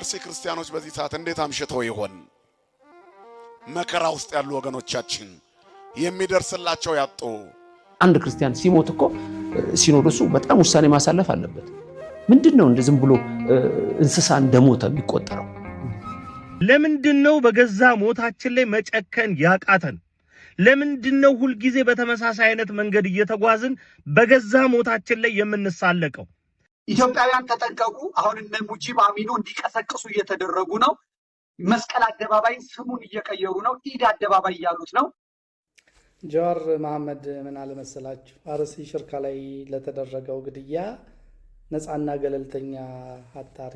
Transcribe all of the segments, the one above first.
የአርሲ ክርስቲያኖች በዚህ ሰዓት እንዴት አምሽተው ይሆን? መከራ ውስጥ ያሉ ወገኖቻችን የሚደርስላቸው ያጡ። አንድ ክርስቲያን ሲሞት እኮ ሲኖዶሱ በጣም ውሳኔ ማሳለፍ አለበት። ምንድነው እንደዝም ብሎ እንስሳ እንደሞተ የሚቆጠረው? ለምንድነው በገዛ ሞታችን ላይ መጨከን ያቃተን? ለምንድነው ሁሉ ጊዜ በተመሳሳይ አይነት መንገድ እየተጓዝን በገዛ ሞታችን ላይ የምንሳለቀው? ኢትዮጵያውያን ተጠንቀቁ። አሁን እነ ሙጂብ አሚኑ እንዲቀሰቅሱ እየተደረጉ ነው። መስቀል አደባባይ ስሙን እየቀየሩ ነው። ኢድ አደባባይ ያሉት ነው። ጀዋር መሐመድ ምን አለ መሰላችሁ? አርሲ ሽርካ ላይ ለተደረገው ግድያ ነፃና ገለልተኛ አጣሪ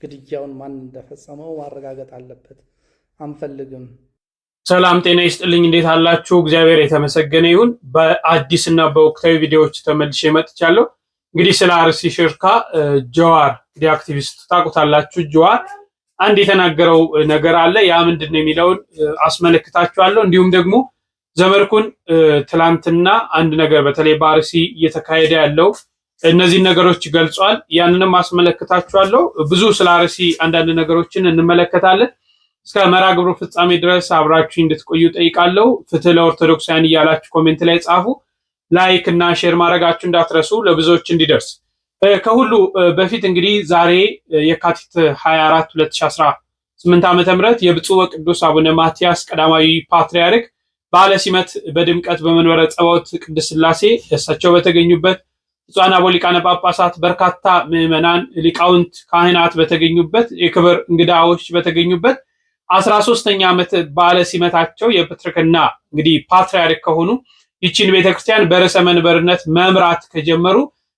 ግድያውን ማን እንደፈጸመው ማረጋገጥ አለበት። አንፈልግም። ሰላም ጤና ይስጥልኝ። እንዴት አላችሁ? እግዚአብሔር የተመሰገነ ይሁን። በአዲስና በወቅታዊ ቪዲዮዎች ተመልሼ መጥቻለሁ። እንግዲህ ስለ አርሲ ሽርካ ጀዋር እንግዲህ አክቲቪስት ታውቁታላችሁ። ጀዋር አንድ የተናገረው ነገር አለ። ያ ምንድነው የሚለውን አስመለክታችኋለሁ። እንዲሁም ደግሞ ዘመርኩን ትላንትና አንድ ነገር በተለይ በአርሲ እየተካሄደ ያለው እነዚህ ነገሮች ገልጿል። ያንንም አስመለክታችኋለሁ። ብዙ ስለ አርሲ አንዳንድ ነገሮችን እንመለከታለን። እስከ መርሃ ግብሩ ፍጻሜ ድረስ አብራችሁ እንድትቆዩ ጠይቃለሁ። ፍትህ ለኦርቶዶክሳውያን እያላችሁ ኮሜንት ላይ ጻፉ። ላይክ እና ሼር ማድረጋችሁ እንዳትረሱ ለብዙዎች እንዲደርስ። ከሁሉ በፊት እንግዲህ ዛሬ የካቲት 24 2018 ዓ.ም የብፁዕ ወቅዱስ አቡነ ማትያስ ቀዳማዊ ፓትርያርክ በዓለ ሲመት በድምቀት በመንበረ ጸባዖት ቅድስት ሥላሴ እሳቸው በተገኙበት ብፁዓን አበው ሊቃነ ጳጳሳት በርካታ ምዕመናን፣ ሊቃውንት፣ ካህናት በተገኙበት የክብር እንግዳዎች በተገኙበት 13ኛ ዓመት በዓለ ሲመታቸው የፕትርክና እንግዲህ ፓትርያርክ ከሆኑ ይቺን ቤተክርስቲያን በርዕሰ መንበርነት መምራት ከጀመሩ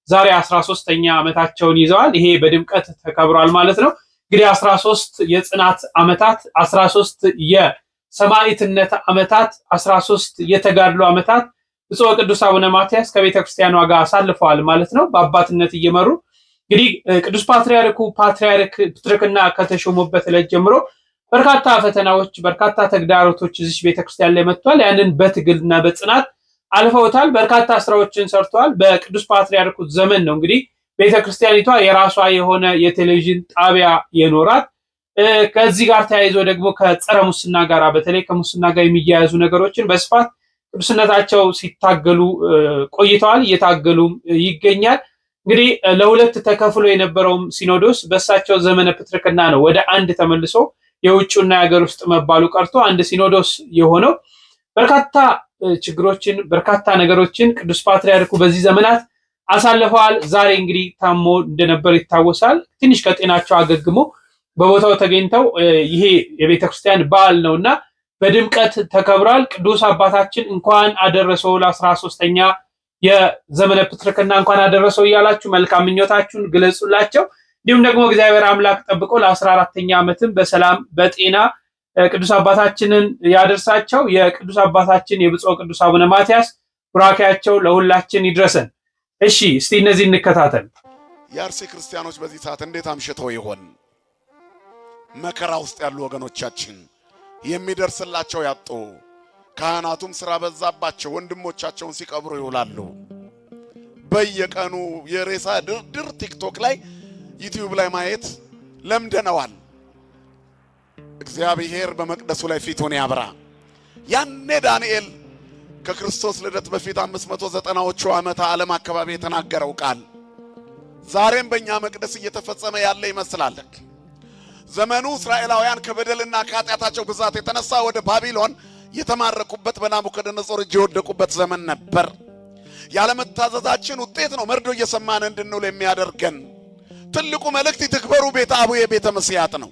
ዛሬ 13ኛ ዓመታቸውን ይዘዋል። ይሄ በድምቀት ተከብሯል ማለት ነው። እንግዲህ 13 የጽናት ዓመታት፣ 13 የሰማዕትነት ዓመታት፣ 13 የተጋድሎ ዓመታት ብፁዕ ወቅዱስ አቡነ ማትያስ ከቤተክርስቲያኗ ጋር አሳልፈዋል ማለት ነው። በአባትነት እየመሩ እንግዲህ ቅዱስ ፓትርያርኩ ፕትርክና ከተሾሙበት ዕለት ጀምሮ በርካታ ፈተናዎች፣ በርካታ ተግዳሮቶች እዚህ ቤተክርስቲያን ላይ መጥቷል። ያንን በትግልና በጽናት አልፈውታል። በርካታ ስራዎችን ሰርተዋል። በቅዱስ ፓትርያርኩ ዘመን ነው እንግዲህ ቤተክርስቲያኒቷ የራሷ የሆነ የቴሌቪዥን ጣቢያ የኖራት። ከዚህ ጋር ተያይዞ ደግሞ ከጸረ ሙስና ጋር በተለይ ከሙስና ጋር የሚያያዙ ነገሮችን በስፋት ቅዱስነታቸው ሲታገሉ ቆይተዋል፣ እየታገሉም ይገኛል። እንግዲህ ለሁለት ተከፍሎ የነበረውም ሲኖዶስ በእሳቸው ዘመነ ፕትርክና ነው ወደ አንድ ተመልሶ የውጭና የሀገር ውስጥ መባሉ ቀርቶ አንድ ሲኖዶስ የሆነው። በርካታ ችግሮችን በርካታ ነገሮችን ቅዱስ ፓትርያርኩ በዚህ ዘመናት አሳልፈዋል። ዛሬ እንግዲህ ታሞ እንደነበር ይታወሳል። ትንሽ ከጤናቸው አገግሞ በቦታው ተገኝተው ይሄ የቤተክርስቲያን በዓል ነውና በድምቀት ተከብሯል። ቅዱስ አባታችን እንኳን አደረሰው ለ13ኛ የዘመነ ፕትርክና እንኳን አደረሰው እያላችሁ መልካም ምኞታችሁን ግለጹላቸው። እንዲሁም ደግሞ እግዚአብሔር አምላክ ጠብቆ ለ14ኛ ዓመትም በሰላም በጤና ቅዱስ አባታችንን ያደርሳቸው። የቅዱስ አባታችን የብፁዕ ቅዱስ አቡነ ማትያስ ቡራኬያቸው ለሁላችን ይድረሰን። እሺ እስቲ እነዚህ እንከታተል። የአርሲ ክርስቲያኖች በዚህ ሰዓት እንዴት አምሽተው ይሆን? መከራ ውስጥ ያሉ ወገኖቻችን የሚደርስላቸው ያጡ፣ ካህናቱም ስራ በዛባቸው ወንድሞቻቸውን ሲቀብሩ ይውላሉ። በየቀኑ የሬሳ ድርድር ቲክቶክ ላይ ዩቲዩብ ላይ ማየት ለምደነዋል። እግዚአብሔር በመቅደሱ ላይ ፊቱን ያብራ። ያኔ ዳንኤል ከክርስቶስ ልደት በፊት 590ዎቹ ዓመተ ዓለም አካባቢ የተናገረው ቃል ዛሬም በእኛ መቅደስ እየተፈጸመ ያለ ይመስላል። ዘመኑ እስራኤላውያን ከበደልና ከኃጢአታቸው ብዛት የተነሳ ወደ ባቢሎን የተማረኩበት በናቡከደነጾር እጅ የወደቁበት ዘመን ነበር። ያለመታዘዛችን ውጤት ነው መርዶ እየሰማን እንድንውል የሚያደርገን። ትልቁ መልእክት ይትክበሩ ቤተ አቡየ ቤተ መስያት ነው።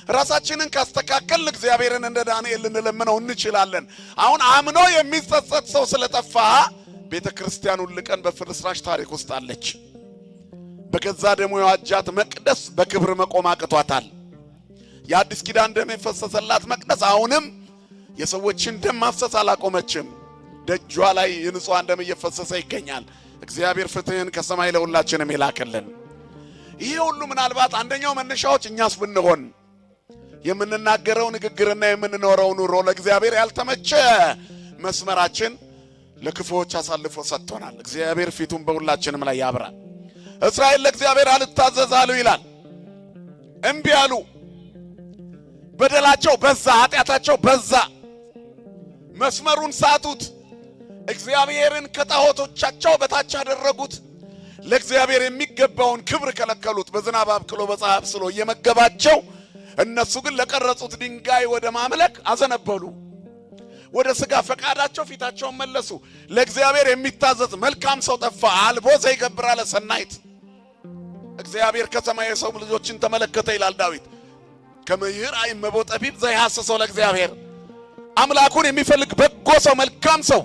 ራሳችንን ካስተካከልን እግዚአብሔርን እንደ ዳንኤል ልንለምነው እንችላለን። አሁን አምኖ የሚጸጸት ሰው ስለጠፋ ቤተክርስቲያኑን ልቀን በፍርስራሽ ታሪክ ውስጥ አለች። በገዛ ደሙ የዋጃት መቅደስ በክብር መቆም አቅቷታል። የአዲስ ኪዳን ደም የፈሰሰላት መቅደስ አሁንም የሰዎችን ደም ማፍሰስ አላቆመችም። ደጇ ላይ የንጹሃን ደም እየፈሰሰ ይገኛል። እግዚአብሔር ፍትህን ከሰማይ ለሁላችንም ይላክልን። ይሄ ሁሉ ምናልባት አንደኛው መነሻዎች እኛስ ብንሆን የምንናገረው ንግግርና የምንኖረው ኑሮ ለእግዚአብሔር ያልተመቸ መስመራችን ለክፉዎች አሳልፎ ሰጥቶናል። እግዚአብሔር ፊቱን በሁላችንም ላይ ያብራ። እስራኤል ለእግዚአብሔር አልታዘዛሉ ይላል። እምቢ አሉ። በደላቸው በዛ፣ ኃጢአታቸው በዛ። መስመሩን ሳቱት። እግዚአብሔርን ከጣዖቶቻቸው በታች አደረጉት። ለእግዚአብሔር የሚገባውን ክብር ከለከሉት። በዝናብ አብቅሎ በፀሐይ አብስሎ እየመገባቸው፣ እነሱ ግን ለቀረጹት ድንጋይ ወደ ማምለክ አዘነበሉ። ወደ ሥጋ ፈቃዳቸው ፊታቸውን መለሱ። ለእግዚአብሔር የሚታዘዝ መልካም ሰው ጠፋ። አልቦ ዘይገብር አለ ሰናይት። እግዚአብሔር ከሰማይ የሰው ልጆችን ተመለከተ ይላል ዳዊት። ከመይር አይመቦ ጠቢብ ዘይሐሰሰው ለእግዚአብሔር። አምላኩን የሚፈልግ በጎ ሰው መልካም ሰው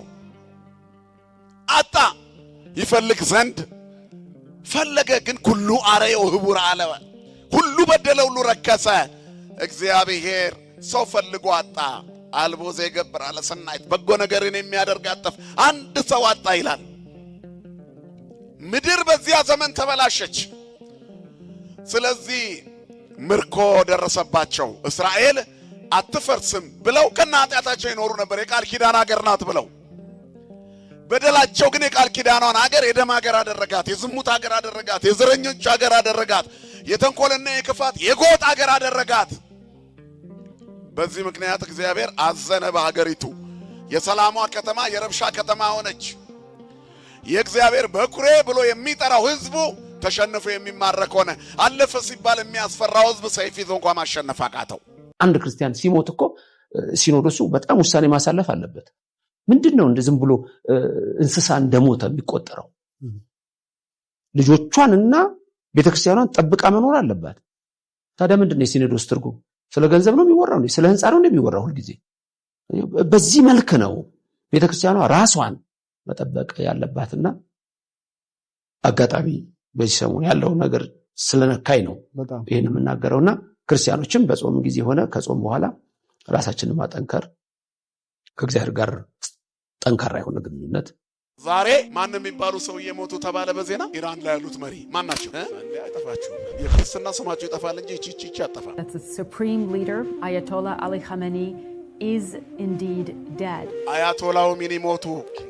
አጣ። ይፈልግ ዘንድ ፈለገ፣ ግን ኩሉ አረየው ህቡር አለ። ሁሉ በደለ፣ ሁሉ ረከሰ። እግዚአብሔር ሰው ፈልጎ አጣ። አልቦ ዘይገብር አለ ሰናይት። በጎ ነገርን የሚያደርግ አጠፍ፣ አንድ ሰው አጣ ይላል። ምድር በዚያ ዘመን ተበላሸች። ስለዚህ ምርኮ ደረሰባቸው። እስራኤል አትፈርስም ብለው ከነ ኃጢአታቸው ይኖሩ ነበር። የቃል ኪዳን ሀገር ናት ብለው፣ በደላቸው ግን የቃል ኪዳኗን ሀገር የደም ሀገር አደረጋት፣ የዝሙት ሀገር አደረጋት፣ የዘረኞች ሀገር አደረጋት፣ የተንኮልና የክፋት የጎጥ ሀገር አደረጋት። በዚህ ምክንያት እግዚአብሔር አዘነ በሀገሪቱ። የሰላሟ ከተማ የረብሻ ከተማ ሆነች። የእግዚአብሔር በኩሬ ብሎ የሚጠራው ህዝቡ ተሸንፎ የሚማረክ ሆነ። አለፈ ሲባል የሚያስፈራው ህዝብ ሰይፍ ይዞ እንኳን ማሸነፍ አቃተው። አንድ ክርስቲያን ሲሞት እኮ ሲኖዶሱ በጣም ውሳኔ ማሳለፍ አለበት። ምንድነው እንደ ዝም ብሎ እንስሳ እንደሞተ የሚቆጠረው? ልጆቿንና ቤተክርስቲያኗን ጠብቃ መኖር አለባት። ታዲያ ምንድነው የሲኖዶስ ትርጉም? ስለ ገንዘብ ነው የሚወራው? ስለ ህንጻ ነው የሚወራው? ሁልጊዜ በዚህ መልክ ነው ቤተክርስቲያኗ ራሷን መጠበቅ ያለባትና አጋጣሚ በዚህ ሰሞን ያለው ነገር ስለነካይ ነው ይሄን የምናገረውና ክርስቲያኖችም በጾም ጊዜ ሆነ ከጾም በኋላ ራሳችንን ማጠንከር፣ ከእግዚአብሔር ጋር ጠንካራ የሆነ ግንኙነት። ዛሬ ማን የሚባሉ ሰው እየሞቱ ተባለ በዜና። ኢራን ላይ ያሉት መሪ ማን ናቸው? አይጠፋችሁ። የክርስትና ስማቸው ይጠፋል እንጂ እቺ ያጠፋል። The supreme leader Ayatollah Ali Khamenei is indeed dead. አያቶላው ሚኒ ሞቱ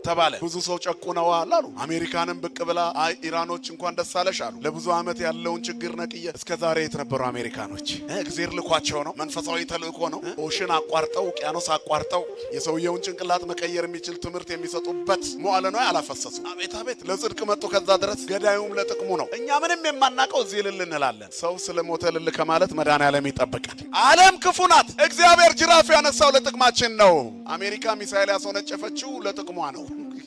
ተባለ። ብዙ ሰው ጨቁነዋል አሉ። አሜሪካንም ብቅ ብላ ኢራኖች እንኳን ደስ አለሽ አሉ። ለብዙ ዓመት ያለውን ችግር ነቅየ እስከ ዛሬ የተነበሩ አሜሪካኖች እግዚአብሔር ልኳቸው ነው። መንፈሳዊ ተልእኮ ነው። ኦሽን አቋርጠው ውቅያኖስ አቋርጠው የሰውየውን ጭንቅላት መቀየር የሚችል ትምህርት የሚሰጡበት መዋለ ነው ያላፈሰሱ። አቤት አቤት ለጽድቅ መጡ። ከዛ ድረስ ገዳዩም ለጥቅሙ ነው። እኛ ምንም የማናቀው እዚህ ልል እንላለን። ሰው ስለሞተ ልል ከማለት መድኃኒዓለም ይጠብቃል። ዓለም ክፉ ናት። እግዚአብሔር ጅራፍ ያነሳው ለጥቅማችን ነው። አሜሪካ ሚሳኤል ያስወነጨፈችው ለጥቅሟ ነው።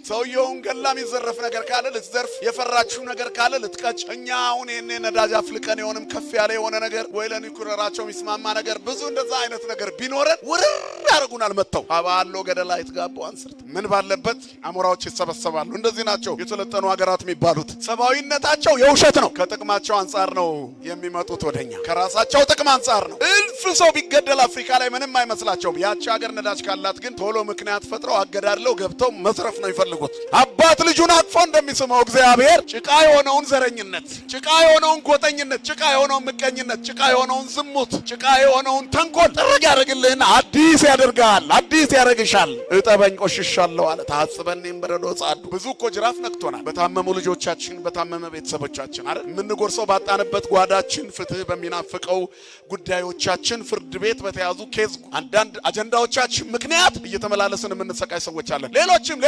ሰውየውን ገላ የሚዘረፍ ነገር ካለ ልትዘርፍ፣ የፈራችው ነገር ካለ ልትቀጭ። እኛ አሁን የኔ ነዳጅ አፍልቀን የሆነም ከፍ ያለ የሆነ ነገር ወይ ለኒኩለራቸው የሚስማማ ነገር ብዙ እንደዛ አይነት ነገር ቢኖረን ውርር ያደርጉናል። መጥተው አባሎ ገደላ ይትጋቡ አንስርት ምን ባለበት አሞራዎች ይሰበሰባሉ። እንደዚህ ናቸው የተለጠኑ ሀገራት የሚባሉት። ሰብአዊነታቸው የውሸት ነው። ከጥቅማቸው አንጻር ነው የሚመጡት ወደኛ። ከራሳቸው ጥቅም አንጻር ነው። እልፍ ሰው ቢገደል አፍሪካ ላይ ምንም አይመስላቸውም። ያቺ ሀገር ነዳጅ ካላት ግን ቶሎ ምክንያት ፈጥረው አገዳድለው ገብተው መስረፍ ነው ይፈልጉት። አባት ልጁን አቅፎ እንደሚስመው እግዚአብሔር ጭቃ የሆነውን ዘረኝነት፣ ጭቃ የሆነውን ጎጠኝነት፣ ጭቃ የሆነውን ምቀኝነት፣ ጭቃ የሆነውን ዝሙት፣ ጭቃ የሆነውን ተንኮል ጥርግ ያደርግልህና አዲስ ያደርጋል፣ አዲስ ያደርግሻል። እጠበኝ ቆሽሻለሁ አለ ታጽበኔም በረዶ ጻዱ። ብዙ እኮ ጅራፍ ነክቶናል። በታመሙ ልጆቻችን፣ በታመመ ቤተሰቦቻችን አይደል የምንጎርሰው፣ ባጣንበት ጓዳችን፣ ፍትህ በሚናፍቀው ጉዳዮቻችን፣ ፍርድ ቤት በተያዙ ኬዝ አንዳንድ አጀንዳዎቻችን ምክንያት እየተመላለስን የምንሰቃይ ሰዎች አለን። ሌሎችም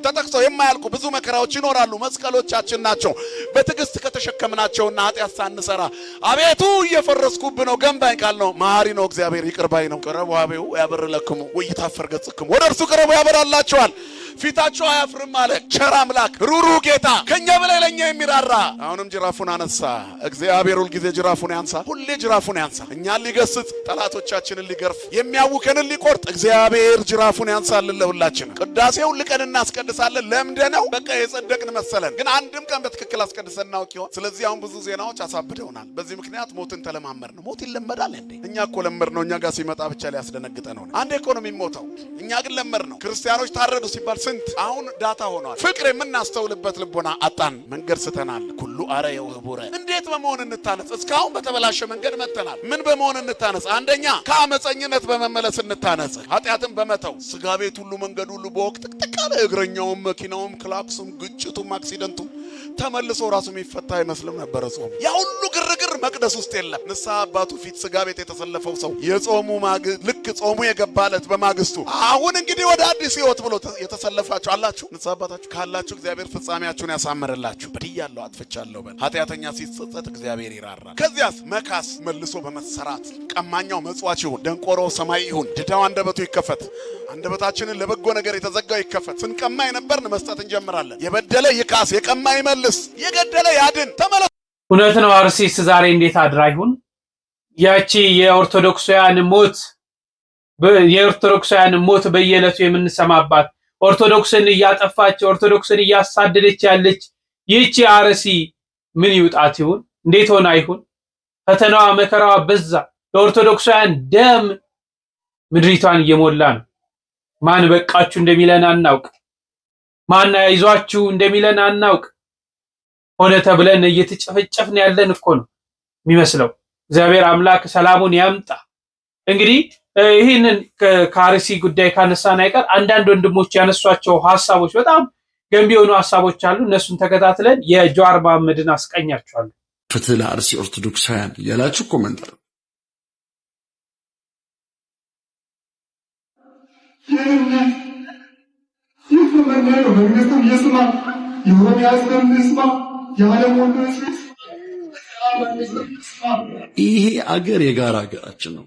ተጠቅሰው የማያልቁ ብዙ መከራዎች ይኖራሉ። መስቀሎቻችን ናቸው። በትዕግስት ከተሸከምናቸውና ኃጢአት ሳንሰራ አቤቱ እየፈረስኩብ ነው ገንባኝ ቃል ነው። መሐሪ ነው እግዚአብሔር፣ ይቅር ባይ ነው። ቅረቡ አቤው ያበርለክሙ ወይታፈር ገጽክሙ፣ ወደ እርሱ ቅረቡ ያበራላችኋል፣ ፊታቸው አያፍርም አለ። ቸር አምላክ፣ ሩሩ ጌታ፣ ከኛ በላይ ለኛ የሚራራ። አሁንም ጅራፉን አነሳ እግዚአብሔር። ሁልጊዜ ጅራፉን ያንሳ፣ ሁሌ ጅራፉን ያንሳ። እኛን ሊገስጽ፣ ጠላቶቻችንን ሊገርፍ፣ የሚያውከንን ሊቆርጥ እግዚአብሔር ጅራፉን ያንሳልን ለሁላችን። ቅዳሴውን ልቀን እናስቀድሳለን። ለምደነው በቃ የጸደቅን መሰለን፣ ግን አንድም ቀን በትክክል አስቀድሰን እናውቅ ይሆን? ስለዚህ አሁን ብዙ ዜናዎች አሳብደውናል። በዚህ ምክንያት ሞትን ተለማመድ ነው። ሞት ይለመዳል እንዴ? እኛ እኮ ለመድ ነው። እኛ ጋር ሲመጣ ብቻ ሊያስደነግጠ ነው። አንድ ኢኮኖሚ ሞተው፣ እኛ ግን ለመድ ነው። ክርስቲያኖች ታረዱ ሲባል ስንት አሁን ዳታ ሆኗል። ፍቅር የምናስተውልበት ልቦና አጣን። መንገድ ስተናል። ኩሉ አረየው ህቡረ። እንዴት በመሆን እንታነጽ? እስካሁን በተበላሸ መንገድ መተናል። ምን በመሆን እንታነጽ? አንደኛ ከአመፀኝነት በመመለስ እንታነጽ። ኃጢአትን በመተው ስጋ ቤት ሁሉ መንገድ ሁሉ በወቅት ጥቅጥቃለ እግረኛውም መኪናውም ክላክሱም ግጭቱም አክሲደንቱም ተመልሶ ራሱ የሚፈታ አይመስልም ነበር ጾም። ያ ሁሉ ግርግር መቅደስ ውስጥ የለም። ንስሐ አባቱ ፊት ስጋ ቤት የተሰለፈው ሰው የጾሙ ልክ ጾሙ የገባለት በማግስቱ አሁን እንግዲህ ወደ አዲስ ሕይወት ብሎ የተሰለፋችሁ አላችሁ። ንስሐ አባታችሁ ካላችሁ እግዚአብሔር ፍጻሜያችሁን ያሳምርላችሁ። በድያለሁ አጥፍቻለሁ በል። ኃጢአተኛ ሲጸጸት እግዚአብሔር ይራራል። ከዚያስ መካስ መልሶ በመሰራት ቀማኛው መጽዋች ይሁን፣ ደንቆሮ ሰማይ ይሁን፣ ድዳው አንደበቱ ይከፈት። አንደበታችንን ለበጎ ነገር የተዘጋው ይከፈት። ስንቀማ የነበርን መስጠት እንጀምራለን። የበደለ ይካስ፣ የቀማ ይመልስ፣ የገደለ ያድን። ተመለሱ። እውነት ነው። አርሲስ ዛሬ እንዴት አድራ ይሁን ያቺ የኦርቶዶክሳውያን ሞት በየዕለቱ የምንሰማባት ኦርቶዶክስን እያጠፋች ኦርቶዶክስን እያሳደደች ያለች ይህቺ አርሲ ምን ይውጣት ይሁን? እንዴት ሆና ይሁን? ፈተናዋ መከራዋ በዛ። ለኦርቶዶክሳውያን ደም ምድሪቷን እየሞላ ነው። ማን በቃችሁ እንደሚለን አናውቅ፣ ማን አይዟችሁ እንደሚለን አናውቅ። ሆነ ተብለን እየተጨፈጨፍን ያለን እኮ ነው የሚመስለው። እግዚአብሔር አምላክ ሰላሙን ያምጣ። እንግዲህ ይህንን ከአርሲ ጉዳይ ካነሳን አይቀር አንዳንድ ወንድሞች ያነሷቸው ሐሳቦች በጣም ገንቢ የሆኑ ሐሳቦች አሉ። እነሱን ተከታትለን የጀዋር መሐመድን አስቀኛቸዋለሁ። ፍትህ ለአርሲ ኦርቶዶክሳውያን ያላችሁ ኮሜንት አድርጉ። ይሄ አገር የጋራ ሀገራችን ነው።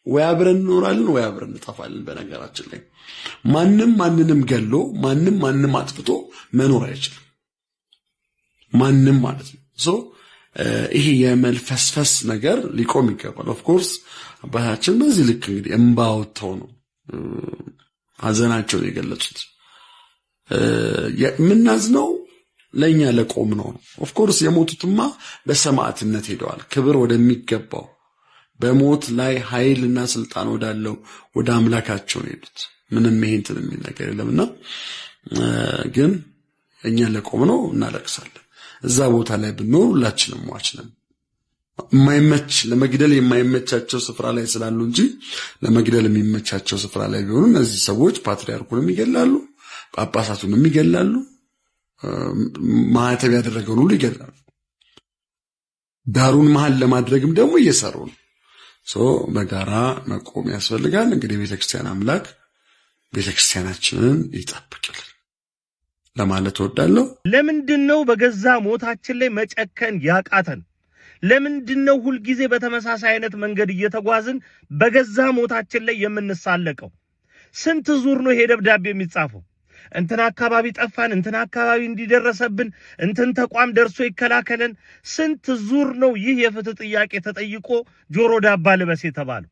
ወይ አብረን እንኖራለን ወይ አብረን እንጠፋለን። በነገራችን ላይ ማንም ማንንም ገሎ ማንም አጥፍቶ መኖር አይችልም። ማንም ማለት ነው። ይሄ የመልፈስፈስ ነገር ሊቆም ይገባል። ኦፍ ኮርስ አባታችን በዚህ ልክ እንግዲህ እንባውተው ነው ሐዘናቸውን የገለጹት። የምናዝነው ለኛ ለቆም ነው። ኦፍ ኮርስ የሞቱትማ በሰማዕትነት ሄደዋል። ክብር ወደሚገባው በሞት ላይ ኃይልና ስልጣን ወዳለው ወደ አምላካቸው ነው ሄዱት። ምንም ይሄንትን የሚል ነገር የለምና ግን እኛ ለቆም ነው እናለቅሳለን። እዛ ቦታ ላይ ብንኖር ሁላችንም ሟች ነን። የማይመች ለመግደል የማይመቻቸው ስፍራ ላይ ስላሉ እንጂ ለመግደል የሚመቻቸው ስፍራ ላይ ቢሆኑ እነዚህ ሰዎች ፓትርያርኩንም ይገላሉ፣ ጳጳሳቱንም ይገላሉ፣ ማህተብ ያደረገውን ሁሉ ይገላሉ። ዳሩን መሃል ለማድረግም ደግሞ እየሰሩ ነው። በጋራ መቆም ያስፈልጋል። እንግዲህ ቤተክርስቲያን አምላክ ቤተክርስቲያናችንን ይጠብቅልን ለማለት እወዳለሁ። ለምንድነው በገዛ ሞታችን ላይ መጨከን ያቃተን? ለምንድነው ሁልጊዜ በተመሳሳይ አይነት መንገድ እየተጓዝን በገዛ ሞታችን ላይ የምንሳለቀው? ስንት ዙር ነው ይሄ ደብዳቤ የሚጻፈው? እንትና አካባቢ ጠፋን፣ እንትና አካባቢ እንዲደረሰብን፣ እንትን ተቋም ደርሶ ይከላከለን። ስንት ዙር ነው ይህ የፍትህ ጥያቄ ተጠይቆ ጆሮ ዳባ ልበስ የተባለው?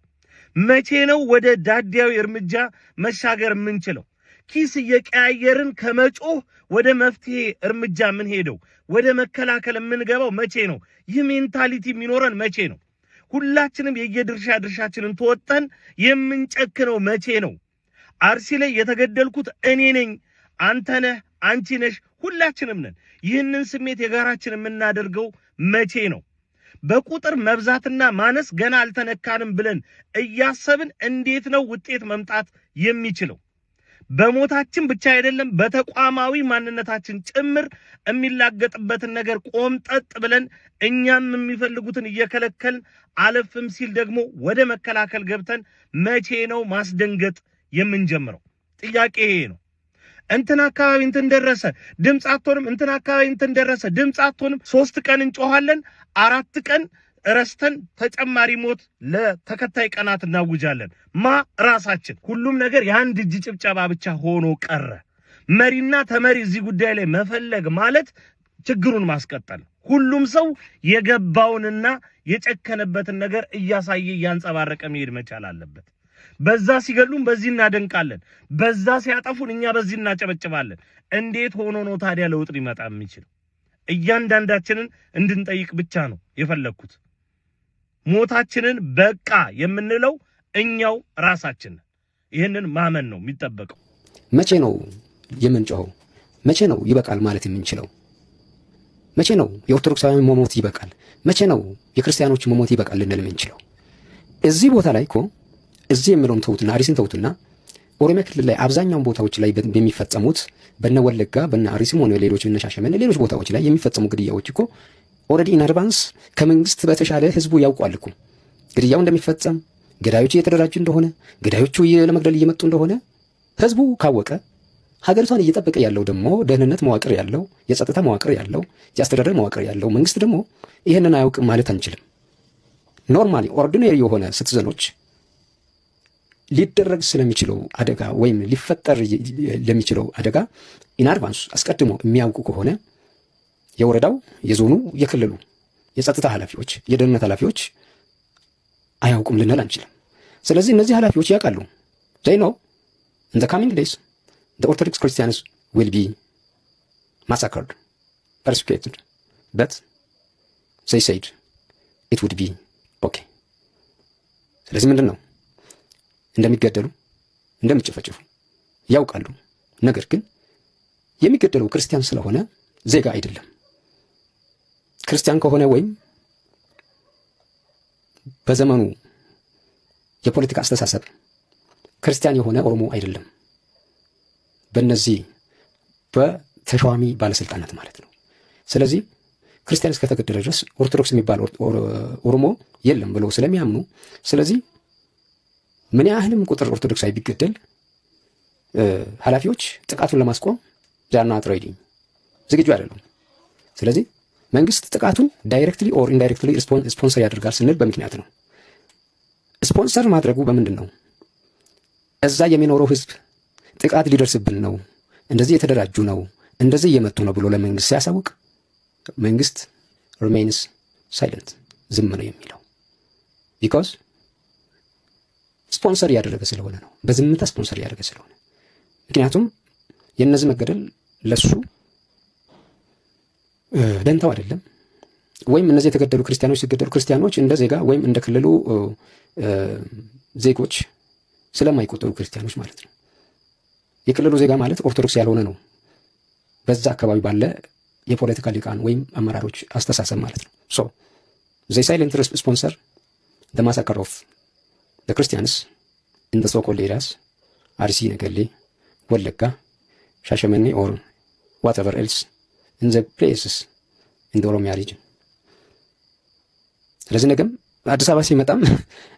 መቼ ነው ወደ ዳዲያዊ እርምጃ መሻገር የምንችለው? ኪስ እየቀያየርን ከመጮህ ወደ መፍትሄ እርምጃ ምን ሄደው ወደ መከላከል የምንገባው መቼ ነው? ይህ ሜንታሊቲ የሚኖረን መቼ ነው? ሁላችንም የየድርሻችንን ተወጠን የምንጨክነው መቼ ነው? አርሲ ላይ የተገደልኩት እኔ ነኝ፣ አንተ ነህ፣ አንቺ ነሽ፣ ሁላችንም ነን። ይህንን ስሜት የጋራችን የምናደርገው መቼ ነው? በቁጥር መብዛትና ማነስ ገና አልተነካንም ብለን እያሰብን እንዴት ነው ውጤት መምጣት የሚችለው? በሞታችን ብቻ አይደለም በተቋማዊ ማንነታችን ጭምር የሚላገጥበትን ነገር ቆምጠጥ ብለን እኛም የሚፈልጉትን እየከለከልን አለፍም ሲል ደግሞ ወደ መከላከል ገብተን መቼ ነው ማስደንገጥ የምንጀምረው? ጥያቄ ይሄ ነው። እንትን አካባቢ እንትን ደረሰ ድምፅ አትሆንም፣ እንትን አካባቢ እንትን ደረሰ ድምፅ አትሆንም። 3 ቀን እንጮሃለን፣ 4 ቀን ረስተን ተጨማሪ ሞት ለተከታይ ቀናት እናውጃለን። ራሳችን ሁሉም ነገር የአንድ እጅ ጭብጨባ ብቻ ሆኖ ቀረ። መሪና ተመሪ እዚህ ጉዳይ ላይ መፈለግ ማለት ችግሩን ማስቀጠል። ሁሉም ሰው የገባውንና የጨከነበትን ነገር እያሳየ እያንጸባረቀ መሄድ መቻል አለበት። በዛ ሲገሉን በዚህ እናደንቃለን፣ በዛ ሲያጠፉን እኛ በዚህ እናጨበጭባለን። እንዴት ሆኖ ነው ታዲያ ለውጥ ሊመጣ የሚችል? እያንዳንዳችንን እንድንጠይቅ ብቻ ነው የፈለኩት። ሞታችንን በቃ የምንለው እኛው ራሳችን። ይህንን ማመን ነው የሚጠበቀው። መቼ ነው የምንጮኸው? መቼ ነው ይበቃል ማለት የምንችለው? መቼ ነው የኦርቶዶክሳውያን መሞት ይበቃል? መቼ ነው የክርስቲያኖች መሞት ይበቃል ልንል የምንችለው? እዚህ ቦታ ላይ እኮ እዚህ የምለውም ተውትና አርሲን ተውትና ኦሮሚያ ክልል ላይ አብዛኛውን ቦታዎች ላይ በሚፈጸሙት በነ ወለጋ በነ አርሲም ሆነ ሌሎች በነ ሻሸመኔ ሌሎች ቦታዎች ላይ የሚፈጸሙ ግድያዎች እኮ ኦልሬዲ ኢን አድቫንስ ከመንግስት በተሻለ ህዝቡ ያውቋል እኮ ግድያው እንደሚፈጸም፣ ገዳዮቹ እየተደራጁ እንደሆነ፣ ገዳዮቹ ለመግደል እየመጡ እንደሆነ ህዝቡ ካወቀ ሀገሪቷን እየጠበቀ ያለው ደግሞ ደህንነት መዋቅር ያለው፣ የጸጥታ መዋቅር ያለው፣ የአስተዳደር መዋቅር ያለው መንግስት ደግሞ ይህንን አያውቅም ማለት አንችልም። ኖርማሊ ኦርዲናሪ የሆነ ሲቲዘኖች ሊደረግ ስለሚችለው አደጋ ወይም ሊፈጠር ለሚችለው አደጋ ኢን አድቫንስ አስቀድሞ የሚያውቁ ከሆነ የወረዳው፣ የዞኑ፣ የክልሉ የጸጥታ ኃላፊዎች፣ የደህንነት ኃላፊዎች አያውቁም ልንል አንችልም። ስለዚህ እነዚህ ኃላፊዎች ያውቃሉ። they know in the coming days the Orthodox Christians will be massacred, persecuted, but they said it would be okay. ስለዚህ ምንድን ነው እንደሚገደሉ እንደሚጨፈጨፉ ያውቃሉ። ነገር ግን የሚገደለው ክርስቲያን ስለሆነ ዜጋ አይደለም። ክርስቲያን ከሆነ ወይም በዘመኑ የፖለቲካ አስተሳሰብ ክርስቲያን የሆነ ኦሮሞ አይደለም። በእነዚህ በተሿሚ ባለስልጣናት ማለት ነው። ስለዚህ ክርስቲያን እስከተገደለ ድረስ ኦርቶዶክስ የሚባል ኦሮሞ የለም ብለው ስለሚያምኑ፣ ስለዚህ ምን ያህልም ቁጥር ኦርቶዶክሳዊ ቢገደል ኃላፊዎች ጥቃቱን ለማስቆም ጃና ትሬዲንግ ዝግጁ አይደሉም። ስለዚህ መንግስት ጥቃቱን ዳይሬክትሊ ኦር ኢንዳይሬክትሊ ስፖንሰር ያደርጋል ስንል በምክንያት ነው። ስፖንሰር ማድረጉ በምንድን ነው? እዛ የሚኖረው ህዝብ ጥቃት ሊደርስብን ነው፣ እንደዚህ የተደራጁ ነው፣ እንደዚህ እየመጡ ነው ብሎ ለመንግስት ሲያሳውቅ መንግስት ሪሜይንስ ሳይለንት ዝም ነው የሚለው። ቢኮዝ ስፖንሰር እያደረገ ስለሆነ ነው። በዝምታ ስፖንሰር እያደረገ ስለሆነ። ምክንያቱም የእነዚህ መገደል ለሱ ደንታው አይደለም። ወይም እነዚህ የተገደሉ ክርስቲያኖች ሲገደሉ ክርስቲያኖች እንደ ዜጋ ወይም እንደ ክልሉ ዜጎች ስለማይቆጠሩ ክርስቲያኖች ማለት ነው። የክልሉ ዜጋ ማለት ኦርቶዶክስ ያልሆነ ነው፣ በዛ አካባቢ ባለ የፖለቲካ ሊቃን ወይም አመራሮች አስተሳሰብ ማለት ነው። ሶ ዘይ ሳይለንት ስፖንሰር the massacre of the Christians in the so-called areas አርሲ፣ ነገሌ፣ ወለጋ፣ ሻሸመኔ or whatever else in the places in the Oromia region። ስለዚህ ነገም አዲስ አበባ ሲመጣም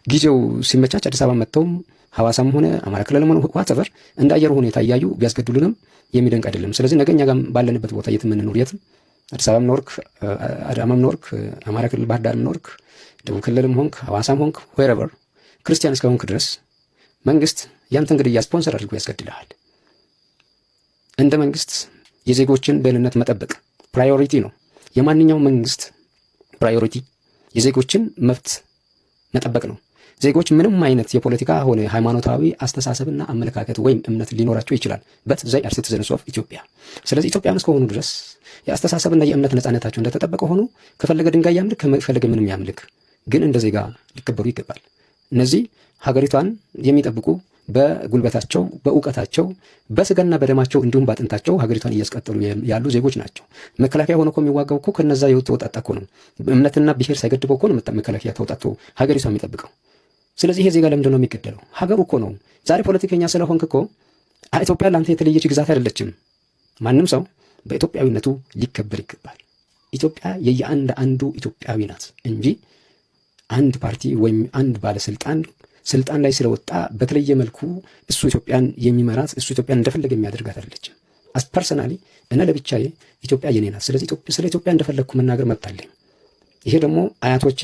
ጊዜው ሲመቻች አዲስ አበባ መጥተውም ሐዋሳም ሆነ አማራ ክልልም ሆነ whatever እንደ አየሩ ሁኔታ እያዩ ቢያስገድሉንም የሚደንቅ አይደለም። ስለዚህ ነገ እኛ ጋር ባለንበት ቦታ የትም እንኑር የትም አዲስ አበባም ኖርክ፣ አዳማም ኖርክ፣ አማራ ክልል ባህር ዳርም ኖርክ፣ ደቡብ ክልልም ሆንክ፣ ሐዋሳም ሆንክ wherever ክርስቲያን እስከሆንክ ድረስ መንግስት ያንተን ግድያ ስፖንሰር አድርጎ ያስገድልሃል። እንደ መንግስት የዜጎችን ደህንነት መጠበቅ ፕራዮሪቲ ነው። የማንኛውም መንግስት ፕራዮሪቲ የዜጎችን መብት መጠበቅ ነው። ዜጎች ምንም አይነት የፖለቲካ ሆነ ሃይማኖታዊ አስተሳሰብና አመለካከት ወይም እምነት ሊኖራቸው ይችላል። በት ዘይ አር ሲቲዘንስ ኦፍ ኢትዮጵያ። ስለዚህ ኢትዮጵያውያን እስከሆኑ ድረስ የአስተሳሰብና የእምነት ነፃነታቸው እንደተጠበቀ ሆኖ ከፈለገ ድንጋይ ያምልክ፣ ከፈለገ ምንም ያምልክ፣ ግን እንደ ዜጋ ሊከበሩ ይገባል። እነዚህ ሀገሪቷን የሚጠብቁ በጉልበታቸው፣ በእውቀታቸው፣ በስጋና በደማቸው እንዲሁም ባጥንታቸው ሀገሪቷን እያስቀጠሉ ያሉ ዜጎች ናቸው። መከላከያ ሆኖ እኮ የሚዋጋው እኮ ከነዛ የተወጣጣ እኮ ነው። እምነትና ብሔር ሳይገድበው እኮ ነው መከላከያ ተወጣጥቶ ሀገሪቷን የሚጠብቀው። ስለዚህ ይሄ ዜጋ ለምንድን ነው የሚገደለው? ሀገሩ እኮ ነው። ዛሬ ፖለቲከኛ ስለሆንክ እኮ ኢትዮጵያ ለአንተ የተለየች ግዛት አይደለችም። ማንም ሰው በኢትዮጵያዊነቱ ሊከበር ይገባል። ኢትዮጵያ የየአንዱ ኢትዮጵያዊ ናት እንጂ አንድ ፓርቲ ወይም አንድ ባለስልጣን ስልጣን ላይ ስለወጣ በተለየ መልኩ እሱ ኢትዮጵያን የሚመራት እሱ ኢትዮጵያን እንደፈለገ የሚያደርጋት አይደለችም። አስ ፐርሰናሊ እኔ ለብቻዬ ኢትዮጵያ የኔ ናት። ስለዚህ ስለ ኢትዮጵያ እንደፈለግኩ መናገር መብት አለኝ። ይሄ ደግሞ አያቶቼ፣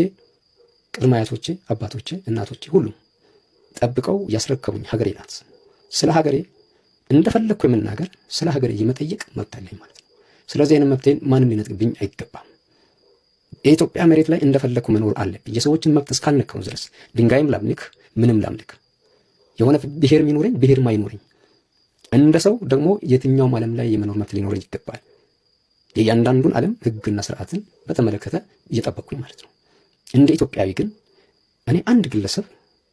ቅድመ አያቶቼ፣ አባቶቼ፣ እናቶቼ ሁሉ ጠብቀው ያስረከቡኝ ሀገሬ ናት። ስለ ሀገሬ እንደፈለግኩ የመናገር ስለ ሀገሬ የመጠየቅ መብት አለኝ ማለት ነው። ስለዚህ ይህንን መብቴን ማንም ሊነጥቅብኝ አይገባም። የኢትዮጵያ መሬት ላይ እንደፈለግኩ መኖር አለብኝ። የሰዎችን መብት እስካልነካው ድረስ ድንጋይም ላምልክ ምንም ላምልክ፣ የሆነ ብሔር የሚኖረኝ ብሔር ማይኖረኝ እንደ ሰው ደግሞ የትኛውም ዓለም ላይ የመኖር መብት ሊኖረኝ ይገባል። የእያንዳንዱን ዓለም ሕግና ስርዓትን በተመለከተ እየጠበቅኩኝ ማለት ነው። እንደ ኢትዮጵያዊ ግን እኔ አንድ ግለሰብ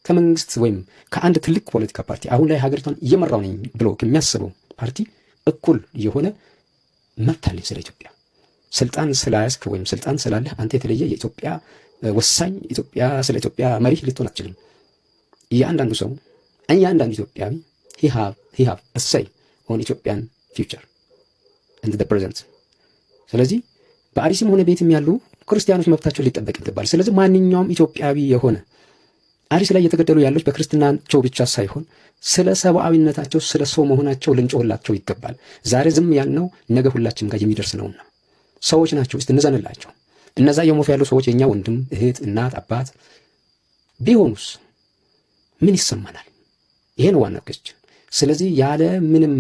ከመንግስት ወይም ከአንድ ትልቅ ፖለቲካ ፓርቲ አሁን ላይ ሀገሪቷን እየመራው ነኝ ብሎ ከሚያስበው ፓርቲ እኩል የሆነ መብት አለኝ። ስለ ኢትዮጵያ ስልጣን ስላያዝክ ወይም ስልጣን ስላለህ አንተ የተለየ የኢትዮጵያ ወሳኝ ስለ ኢትዮጵያ መሪ ልትሆን አትችልም። እያንዳንዱ ሰው እያንዳንዱ ኢትዮጵያዊ he have a say on Ethiopian future and the present። ስለዚህ በአዲስም ሆነ ቤትም ያሉ ክርስቲያኖች መብታቸው ሊጠበቅ ይገባል። ስለዚህ ማንኛውም ኢትዮጵያዊ የሆነ አርሲ ላይ እየተገደሉ ያሉት በክርስትናቸው ብቻ ሳይሆን ስለ ሰብአዊነታቸው ስለ ሰው መሆናቸው ልንጮህላቸው ይገባል። ዛሬ ዝም ያልነው ነገ ሁላችን ጋር የሚደርስ ነውና ሰዎች ናቸው። እስቲ እንዘንላቸው። እነዛ የሞቱ ያሉ ሰዎች የኛ ወንድም፣ እህት፣ እናት፣ አባት ቢሆኑስ ምን ይሰማናል? ይሄ ነው ዋናው question። ስለዚህ ያለ ምንም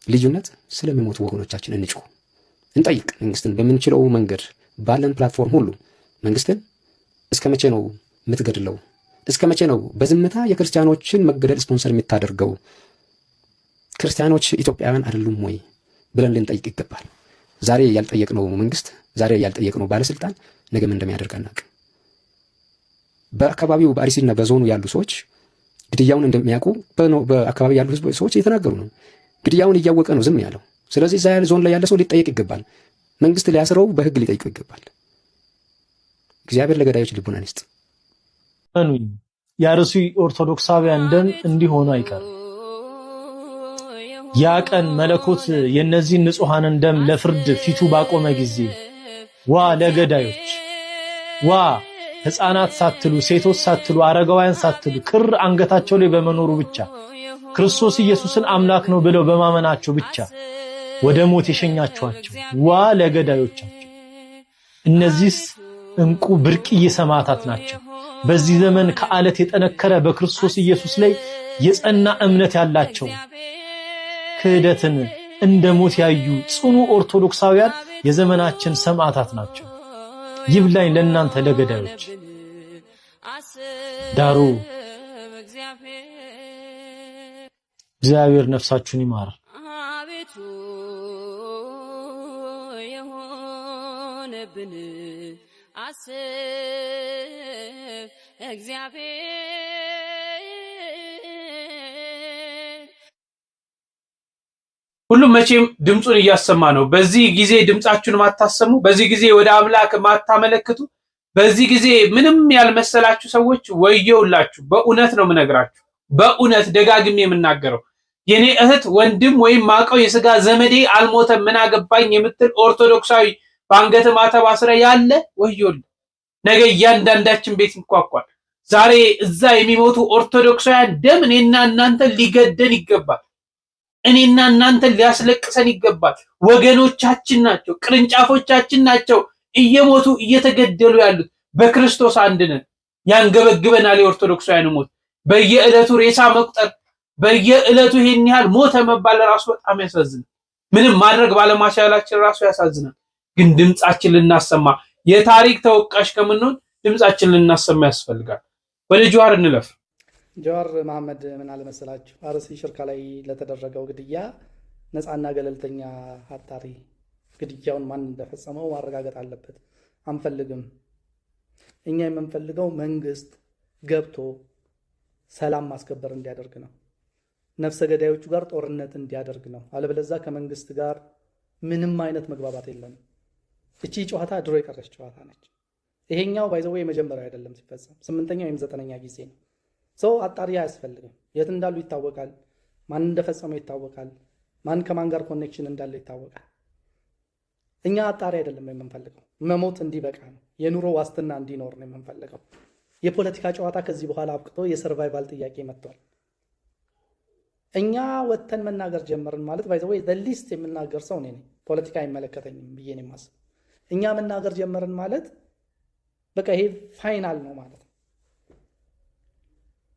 ልዩነት ስለሚሞቱ ወገኖቻችን እንጮህ፣ እንጠይቅ። መንግስትን በምንችለው መንገድ ባለን ፕላትፎርም ሁሉ መንግስትን እስከ መቼ ነው የምትገድለው? እስከ መቼ ነው በዝምታ የክርስቲያኖችን መገደል ስፖንሰር የምታደርገው? ክርስቲያኖች ኢትዮጵያውያን አይደሉም ወይ ብለን ልንጠይቅ ይገባል። ዛሬ ያልጠየቅነው መንግስት፣ ዛሬ ያልጠየቅነው ባለስልጣን ነገ ምን እንደሚያደርግ አናውቅም። በአካባቢው በአርሲና በዞኑ ያሉ ሰዎች ግድያውን እንደሚያውቁ በአካባቢ ያሉ ሰዎች እየተናገሩ ነው። ግድያውን እያወቀ ነው ዝም ያለው። ስለዚህ እዛ ዞን ላይ ያለ ሰው ሊጠየቅ ይገባል። መንግስት ሊያስረው በህግ ሊጠይቀው ይገባል። እግዚአብሔር ለገዳዮች ልቡናን ይስጥ። የአርሲ ኦርቶዶክሳውያን ደም እንዲሆኑ አይቀርም። ያ ቀን መለኮት የነዚህን ንጹሃንን ደም ለፍርድ ፊቱ ባቆመ ጊዜ ዋ ለገዳዮች፣ ዋ ህፃናት ሳትሉ፣ ሴቶች ሳትሉ፣ አረጋውያን ሳትሉ ክር አንገታቸው ላይ በመኖሩ ብቻ ክርስቶስ ኢየሱስን አምላክ ነው ብለው በማመናቸው ብቻ ወደ ሞት የሸኛቸዋቸው ዋ ለገዳዮቻቸው። እነዚህስ እንቁ ብርቅዬ ሰማዕታት ናቸው። በዚህ ዘመን ከአለት የጠነከረ በክርስቶስ ኢየሱስ ላይ የጸና እምነት ያላቸው ክህደትን እንደ ሞት ያዩ ጽኑ ኦርቶዶክሳውያን የዘመናችን ሰማዕታት ናቸው። ይብላኝ ለእናንተ ለገዳዮች። ዳሩ እግዚአብሔር ነፍሳችሁን ይማር። አቤቱ የሆነብን አስብ እግዚአብሔር። ሁሉም መቼም ድምጹን እያሰማ ነው። በዚህ ጊዜ ድምጻችሁን ማታሰሙ፣ በዚህ ጊዜ ወደ አምላክ ማታመለክቱ፣ በዚህ ጊዜ ምንም ያልመሰላችሁ ሰዎች ወየውላችሁ። በእውነት ነው የምነግራችሁ፣ በእውነት ደጋግሜ የምናገረው የኔ እህት ወንድም ወይም ማቀው የሥጋ ዘመዴ አልሞተም ምን አገባኝ የምትል ኦርቶዶክሳዊ በአንገት ማተብ አስረ ያለ ወዮል። ነገ እያንዳንዳችን ቤት ይንኳኳል። ዛሬ እዛ የሚሞቱ ኦርቶዶክሳውያን ደም እኔና እናንተ ሊገደን ይገባል። እኔና እናንተ ሊያስለቅሰን ይገባል። ወገኖቻችን ናቸው፣ ቅርንጫፎቻችን ናቸው እየሞቱ እየተገደሉ ያሉት። በክርስቶስ አንድ ነን። ያንገበግበናል የኦርቶዶክሳውያን ሞት። በየዕለቱ ሬሳ መቁጠር፣ በየዕለቱ ይሄን ያህል ሞተ መባል ራሱ በጣም ያሳዝናል። ምንም ማድረግ ባለማቻላችን ራሱ ያሳዝናል። ግን ድምጻችን ልናሰማ፣ የታሪክ ተወቃሽ ከምንሆን ድምጻችን ልናሰማ ያስፈልጋል። ወደ ጀዋር እንለፍ። ጀዋር መሐመድ ምን አለ መሰላችሁ፣ አርሲ ሽርካ ላይ ለተደረገው ግድያ ነፃና ገለልተኛ አጣሪ ግድያውን ማን እንደፈጸመው ማረጋገጥ አለበት። አንፈልግም። እኛ የምንፈልገው መንግስት ገብቶ ሰላም ማስከበር እንዲያደርግ ነው። ነፍሰ ገዳዮቹ ጋር ጦርነት እንዲያደርግ ነው። አለበለዚያ ከመንግስት ጋር ምንም አይነት መግባባት የለንም። እቺ ጨዋታ ድሮ የቀረች ጨዋታ ነች። ይሄኛው ባይዘው የመጀመሪያው አይደለም ሲፈጸም፣ 8ኛ ወይም 9ኛ ጊዜ ነው። ሰው አጣሪ አያስፈልግም። የት እንዳሉ ይታወቃል። ማን እንደፈጸመው ይታወቃል። ማን ከማን ጋር ኮኔክሽን እንዳለው ይታወቃል። እኛ አጣሪ አይደለም የምንፈልገው፣ መሞት እንዲበቃ ነው። የኑሮ ዋስትና እንዲኖር ነው የምንፈልገው። የፖለቲካ ጨዋታ ከዚህ በኋላ አብቅቶ የሰርቫይቫል ጥያቄ መጥቷል። እኛ ወተን መናገር ጀመርን ማለት ባይዘው ሊስት የምናገር ሰው ነኝ። ፖለቲካ አይመለከተኝም ብዬ ነው የማስበው። እኛ መናገር ጀመርን ማለት በቃ ይሄ ፋይናል ነው ማለት ነው።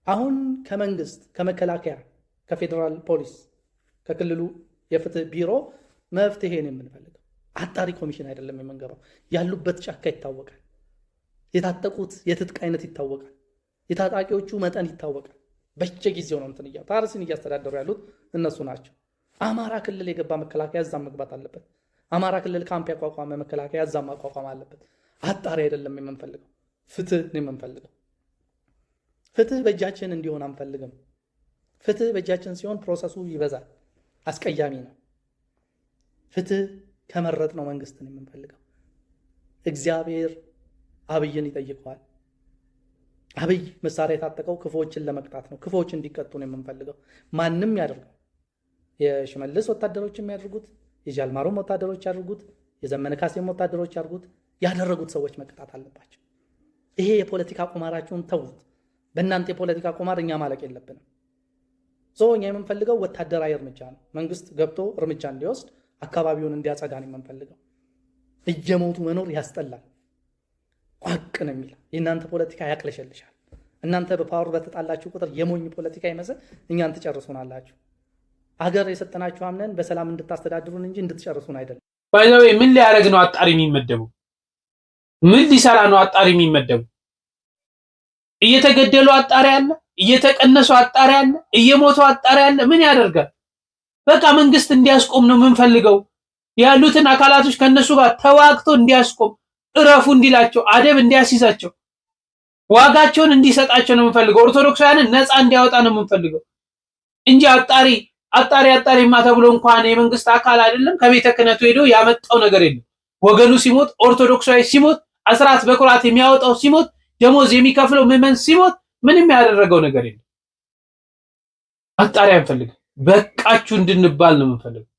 አሁን ከመንግስት፣ ከመከላከያ፣ ከፌደራል ፖሊስ፣ ከክልሉ የፍትህ ቢሮ መፍትሄ ነው የምንፈልገው። አጣሪ ኮሚሽን አይደለም የምንገባው። ያሉበት ጫካ ይታወቃል። የታጠቁት የትጥቅ አይነት ይታወቃል። የታጣቂዎቹ መጠን ይታወቃል። በየጊዜው ነው እንትን አርሲን እያስተዳደሩ ያሉት እነሱ ናቸው። አማራ ክልል የገባ መከላከያ እዛም መግባት አለበት። አማራ ክልል ካምፕ ያቋቋመ መከላከያ እዛም ማቋቋም አለበት። አጣሪ አይደለም የምንፈልገው፣ ፍትህ ነው የምንፈልገው። ፍትህ በእጃችን እንዲሆን አንፈልግም። ፍትህ በእጃችን ሲሆን ፕሮሰሱ ይበዛል፣ አስቀያሚ ነው። ፍትህ ከመረጥነው መንግስት ነው የምንፈልገው። እግዚአብሔር አብይን ይጠይቀዋል። አብይ መሳሪያ የታጠቀው ክፉዎችን ለመቅጣት ነው። ክፉዎች እንዲቀጡ ነው የምንፈልገው። ማንም ያደርገው፣ የሽመልስ ወታደሮች የሚያደርጉት፣ የጃልማሮም ወታደሮች ያድርጉት፣ የዘመነ ካሴም ወታደሮች ያድርጉት፣ ያደረጉት ሰዎች መቀጣት አለባቸው። ይሄ የፖለቲካ ቁማራችሁን ተውት። በእናንተ የፖለቲካ ቁማር እኛ ማለቅ የለብንም። እኛ የምንፈልገው ወታደራዊ እርምጃ ነው። መንግስት ገብቶ እርምጃ እንዲወስድ አካባቢውን እንዲያጸዳ ነው የምንፈልገው። እየሞቱ መኖር ያስጠላል። ቋቅ ነው የሚል የእናንተ ፖለቲካ ያቅለሸልሻል። እናንተ በፓወር በተጣላችሁ ቁጥር የሞኝ ፖለቲካ ይመስል እኛን ትጨርሱናላችሁ። አገር የሰጠናችሁ አምነን በሰላም እንድታስተዳድሩን እንጂ እንድትጨርሱን አይደለም። ባይዘው ምን ሊያደርግ ነው አጣሪ የሚመደበው? ምን ሊሰራ ነው አጣሪ የሚመደበው? እየተገደሉ አጣሪ አለ፣ እየተቀነሱ አጣሪ አለ፣ እየሞቱ አጣሪ አለ። ምን ያደርጋል? በቃ መንግስት እንዲያስቆም ነው የምንፈልገው። ያሉትን አካላቶች ከነሱ ጋር ተዋግቶ እንዲያስቆም፣ እረፉ እንዲላቸው፣ አደብ እንዲያስይዛቸው፣ ዋጋቸውን እንዲሰጣቸው ነው የምንፈልገው። ኦርቶዶክሳውያንን ነፃ እንዲያወጣ ነው የምንፈልገው እንጂ አጣሪማ ተብሎ እንኳን የመንግስት አካል አይደለም ከቤተ ክህነቱ ሄዶ ያመጣው ነገር የለም። ወገኑ ሲሞት፣ ኦርቶዶክሳዊ ሲሞት፣ አስራት በኩራት የሚያወጣው ሲሞት፣ ደሞዝ የሚከፍለው ምዕመን ሲሞት ምንም ያደረገው ነገር የለም። አጣሪ አንፈልግም። በቃችሁ እንድንባል ነው የምንፈልገው።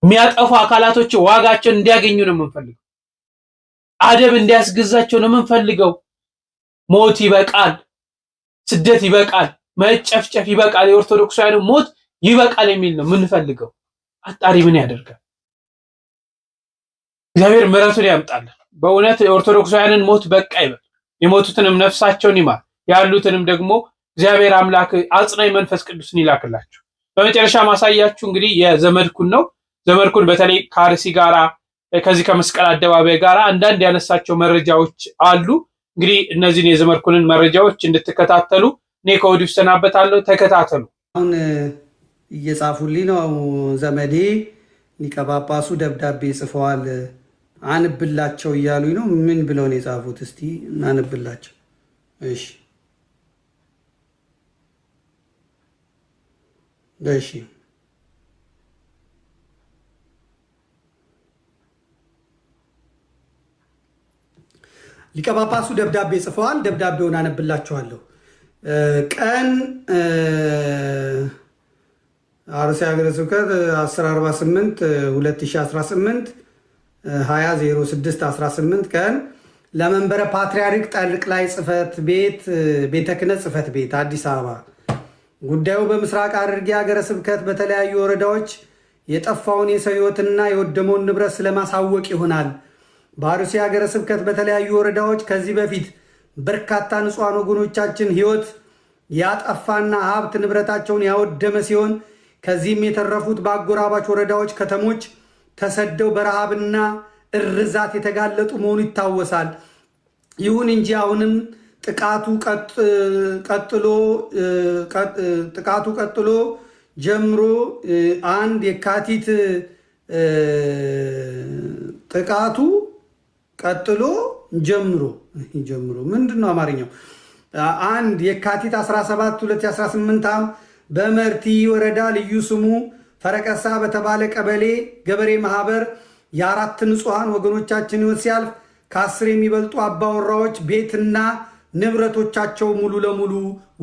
የሚያጠፉ አካላቶች ዋጋቸውን እንዲያገኙ ነው የምንፈልገው። አደብ እንዲያስገዛቸው ነው የምንፈልገው። ሞት ይበቃል፣ ስደት ይበቃል፣ መጨፍጨፍ ይበቃል፣ የኦርቶዶክሳውያን ሞት ይበቃል የሚል ነው የምንፈልገው። አጣሪ ምን ያደርጋል? እግዚአብሔር ምሕረቱን ያምጣል። በእውነት የኦርቶዶክሳውያንን ሞት በቃ ይበል። የሞቱትንም ነፍሳቸውን ይማር፣ ያሉትንም ደግሞ እግዚአብሔር አምላክ አጽናኝ መንፈስ ቅዱስን ይላክላቸው። በመጨረሻ ማሳያችሁ እንግዲህ የዘመድኩን ነው። ዘመድኩን በተለይ ከአርሲ ጋራ ከዚህ ከመስቀል አደባባይ ጋራ አንዳንድ ያነሳቸው መረጃዎች አሉ። እንግዲህ እነዚህን የዘመድኩንን መረጃዎች እንድትከታተሉ እኔ ከወዲሁ ሰናበታለሁ። ተከታተሉ። አሁን እየጻፉልኝ ነው። ዘመዴ ሊቀ ጳጳሱ ደብዳቤ ጽፈዋል አንብላቸው እያሉኝ ነው። ምን ብለው ነው የጻፉት? እስቲ እናንብላቸው። እሺ እሺ ሊቀ ጳጳሱ ደብዳቤ ጽፈዋል። ደብዳቤውን አነብላችኋለሁ። ቀን አርሲ ሀገረ ስብከት 1048 2018 200618 ቀን ለመንበረ ፓትርያርክ ጠቅላይ ጽሕፈት ቤት ቤተ ክህነት ጽሕፈት ቤት አዲስ አበባ ጉዳዩ በምስራቅ ሐረርጌ ሀገረ ስብከት በተለያዩ ወረዳዎች የጠፋውን የሰው ሕይወትና የወደመውን ንብረት ስለማሳወቅ ይሆናል። በአርሲ ሀገረ ስብከት በተለያዩ ወረዳዎች ከዚህ በፊት በርካታ ንጹሐን ወገኖቻችን ሕይወት ያጠፋና ሀብት ንብረታቸውን ያወደመ ሲሆን ከዚህም የተረፉት በአጎራባች ወረዳዎች ከተሞች ተሰደው በረሃብና እርዛት የተጋለጡ መሆኑ ይታወሳል። ይሁን እንጂ አሁንም ጥቃቱ ቀጥሎ ጀምሮ አንድ የካቲት ጥቃቱ ቀጥሎ ጀምሮ ምንድነው አማርኛው? አንድ የካቲት 17 2018 በመርቲ ወረዳ ልዩ ስሙ ፈረቀሳ በተባለ ቀበሌ ገበሬ ማህበር የአራት ንጹሐን ወገኖቻችን ሕይወት ሲያልፍ ከ10 የሚበልጡ አባወራዎች ቤትና ንብረቶቻቸው ሙሉ ለሙሉ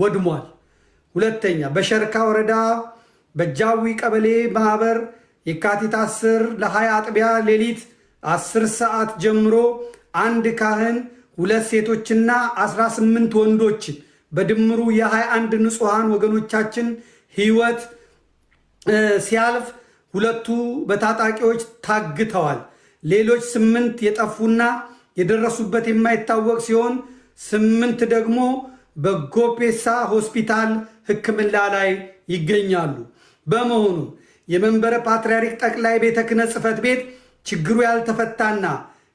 ወድሟል። ሁለተኛ በሸርካ ወረዳ በጃዊ ቀበሌ ማህበር የካቲት 10 ለ20 አጥቢያ ሌሊት 10 ሰዓት ጀምሮ አንድ ካህን 2 ሴቶችና 18 ወንዶች በድምሩ የ21 ንጹሐን ወገኖቻችን ሕይወት ሲያልፍ 2ቱ በታጣቂዎች ታግተዋል። ሌሎች 8 የጠፉና የደረሱበት የማይታወቅ ሲሆን 8 ደግሞ በጎፔሳ ሆስፒታል ሕክምና ላይ ይገኛሉ። በመሆኑ የመንበረ ፓትርያርክ ጠቅላይ ቤተ ክህነት ጽሕፈት ቤት ችግሩ ያልተፈታና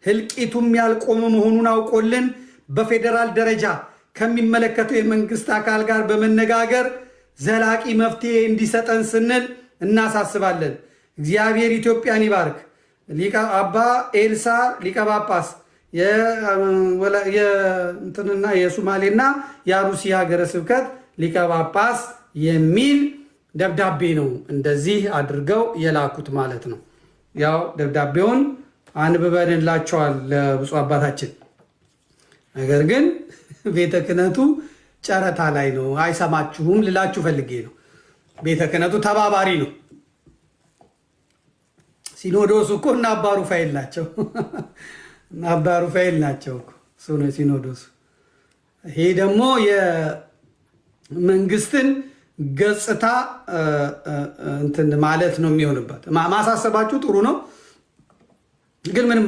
ህልቂቱም ያልቆመ መሆኑን አውቆልን በፌዴራል ደረጃ ከሚመለከተው የመንግስት አካል ጋር በመነጋገር ዘላቂ መፍትሄ እንዲሰጠን ስንል እናሳስባለን። እግዚአብሔር ኢትዮጵያን ይባርክ። አባ ኤልሳ ሊቀ ጳጳስ የእንትንና የሱማሌና የአሩሲ ሀገረ ስብከት ሊቀ ጳጳስ የሚል ደብዳቤ ነው እንደዚህ አድርገው የላኩት ማለት ነው። ያው ደብዳቤውን አንብበንላቸዋል ለብፁዕ አባታችን። ነገር ግን ቤተ ክህነቱ ጨረታ ላይ ነው፣ አይሰማችሁም ልላችሁ ፈልጌ ነው። ቤተ ክህነቱ ተባባሪ ነው። ሲኖዶሱ እኮ እና አባ ሩፋኤል ናቸው። አባ ሩፋኤል ናቸው እኮ ሲኖዶሱ። ይሄ ደግሞ የመንግስትን ገጽታ እንትን ማለት ነው የሚሆንበት። ማሳሰባችሁ ጥሩ ነው፣ ግን ምንም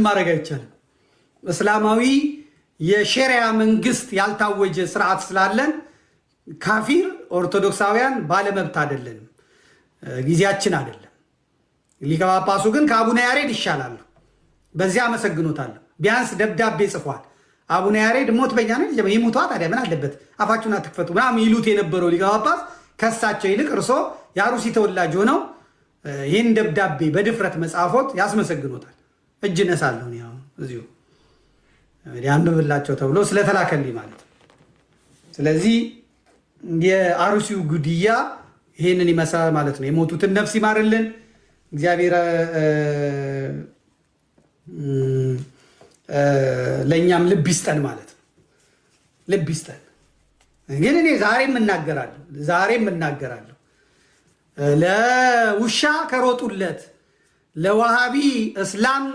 ማድረግ አይቻልም። እስላማዊ የሸሪያ መንግስት ያልታወጀ ስርዓት ስላለን ካፊር ኦርቶዶክሳውያን ባለመብት አይደለንም፣ ጊዜያችን አይደለም። ሊቀ ጳጳሱ ግን ከአቡነ ያሬድ ይሻላሉ። በዚያ አመሰግኖታለሁ። ቢያንስ ደብዳቤ ጽፏል። አቡነ ያሬድ ሞት በኛ ነው ይሙቷ፣ ታዲያ ምን አለበት አፋችሁን አትክፈቱ ምናምን ይሉት የነበረው ሊቀ ጳጳስ ከሳቸው ይልቅ እርሶ የአሩሲ ተወላጅ ሆነው ይህን ደብዳቤ በድፍረት መጻፎት ያስመሰግኖታል። እጅ ነሳለሁ ያው እዚሁ ያንብብላቸው ተብሎ ስለተላከልኝ ማለት ነው። ስለዚህ የአሩሲው ጉድያ ይህንን ይመስላል ማለት ነው። የሞቱትን ነፍስ ይማርልን እግዚአብሔር፣ ለእኛም ልብ ይስጠን ማለት ነው። ልብ ይስጠን። ግን እኔ ዛሬም እናገራለሁ ለውሻ ከሮጡለት፣ ለዋሃቢ እስላም